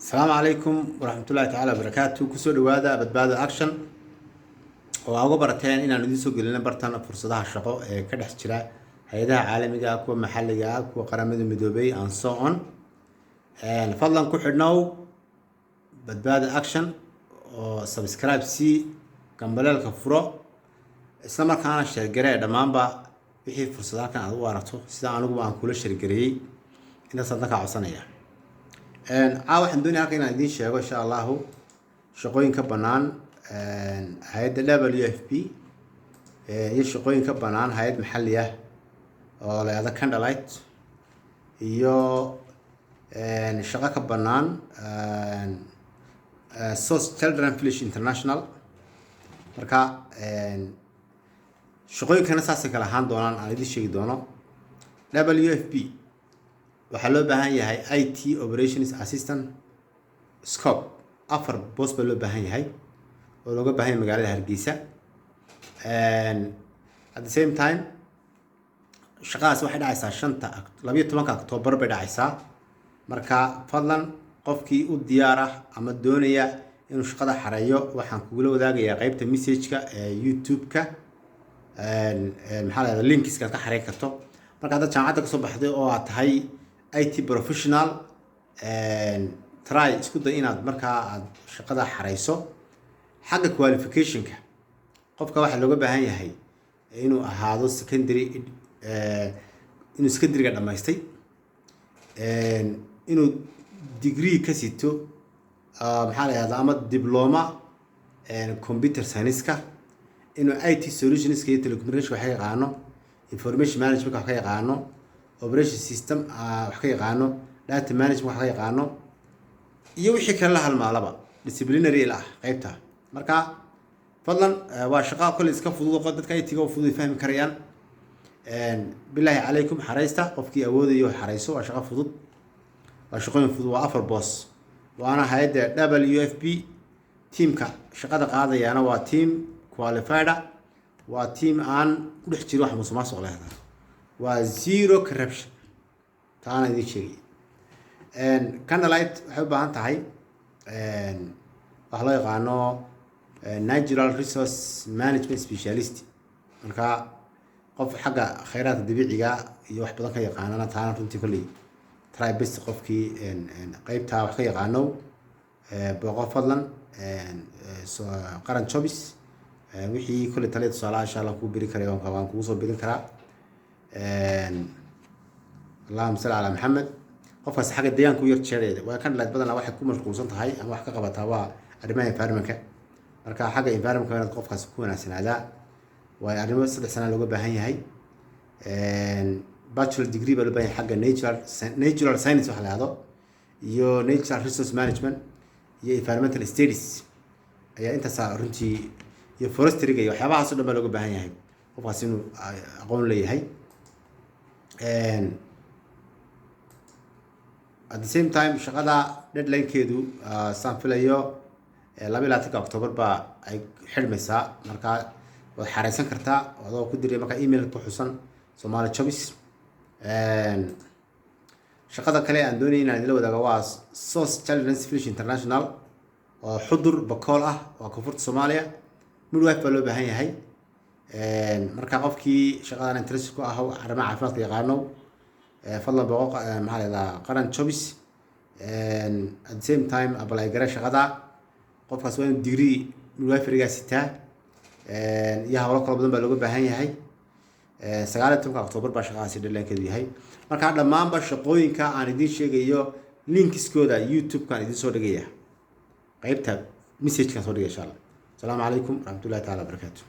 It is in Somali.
السلام عليكم ورحمة الله تعالى وبركاته. كسر هذا بدبادة أكشن وأقول برتين إن نديسو قلنا برتنا فرصة الشقاء كده حشرة هيدا عالمي جاك ومحلي جاك وقرامد مدوبي and so on. فضلا كل حدناو بدبادة أكشن وسبسكرايب سي كمبلا الكفرة إسلام كان الشركة دمان با بحي فرصة كان أدوارته سيدا عنو بان كل الشركة إن صدق عصانية. عاوح الدنيا كنا ندين شيء إن شاء الله شقوين كبنان هيدا WFP يشقوين كبنان هيدا محلية ولا هذا كاندلايت يو شقة كبنان SOS Children Village International مركا شقوين كنا ساسك لهان دونان على دي شيء دونه WFP waxaa loo baahan yahay IT Operations Assistant scope afar boos baa loo baahan yahay oo looga baahan yahay magaalada Hargeysa and at the same time shaqadaas waxay dhacaysaa 12 October bay dhacaysaa marka fadlan qofkii u diyaar ah ama doonaya inuu shaqada xareeyo waxaan kugula wadaagayaa qaybta message-ka ee YouTube-ka maxaa la yiraahdaa linkiska ka xareey karto marka dad jaamacadda ka soo baxday oo aad tahay IT professional and try isku day inaad markaa aad shaqada xareyso xagga qualification ka qofka waxa looga baahan yahay inuu ahaado secondary inuu secondary-ga dhamaystay inuu degree ka sito maxaa la yiraahdaa ama diploma computer science ka inuu IT solutions ka iyo telecommunication waxa yaqaano information management waxa yaqaano operation system wax ka yaqaano data management wax ka yaqaano iyo wixii kale la halmaalaba disciplinary la qaybta marka fadlan waa shaqo kale iska fudud oo dadka ay tiga fudud fahmi karayaan billahi alaykum xareysta qofkii awoodayo xareyso waa shaqo fudud waa shaqo fudud waa afar boss waana hay'adda WFP teamka shaqada qaadayana waa team qualified waa team aan ku dhex jiro wax musuqmaasuq leeyahay وزيرو corruption تانا دي شيء candlelight waxay u baahan tahay wax loo yaqaano natural resource management specialist marka qof xagga kheyraadka dabiiciga iyo wax badan ka yaqaanana taana runtii kulli try best qofkii qaybta wax ka yaqaano boqo fadlan qaran jobs wixii kulli taliye tusaalaha insha Allah ku biri karayo waan kugu soo birin karaa اللهم صل على محمد qofkaas xaga deegaanka u yar jeereeda waa kan laad badan waxa ku mashquulsan tahay ama wax ka qabataa waa arrimaha environment-ka marka xaga environment-ka inaad qofkaas ku wanaagsanaadaa waa arrimo 3 sano looga baahan yahay bachelor degree baa loo baahan yahay xagga natural science waxa la yiraahdo iyo natural resource management iyo environmental studies ayaa intaas runtii iyo forestry-ga iyo waxyaabahaas oo dhan baa looga baahan yahay qofkaas inuu aqoon leeyahay at the same time shaqada deadline keedu saan filayo 22 October ba ay xirmaysaa marka waad xareysan kartaa adoo ku diray marka email ku xusan Somali Jobs shaqada kale aan doonayay inaan la wadaago waa SOS Children Village International oo xudur bakool ah waa koonfurta Soomaaliya midwife baa loo baahan yahay marka qofkii shaqadan interest ku ah arrimaha caafimaadka yaqaano fadlan boqo maxaa la qaran jobs at the same time apply gara shaqada qofkaas waa inuu degree midwifery-ga sitaa iyo hawlo kala badan baa looga baahan yahay 19 October baa shaqadaasi deadline-keedu yahay marka dhammaanba shaqooyinka aan idin sheegayo linkiskooda YouTube-ka aan idin soo dhigaya qaybta message-ka soo dhigay insha Allah. Assalamu alaykum warahmatullahi ta'ala wabarakatuh.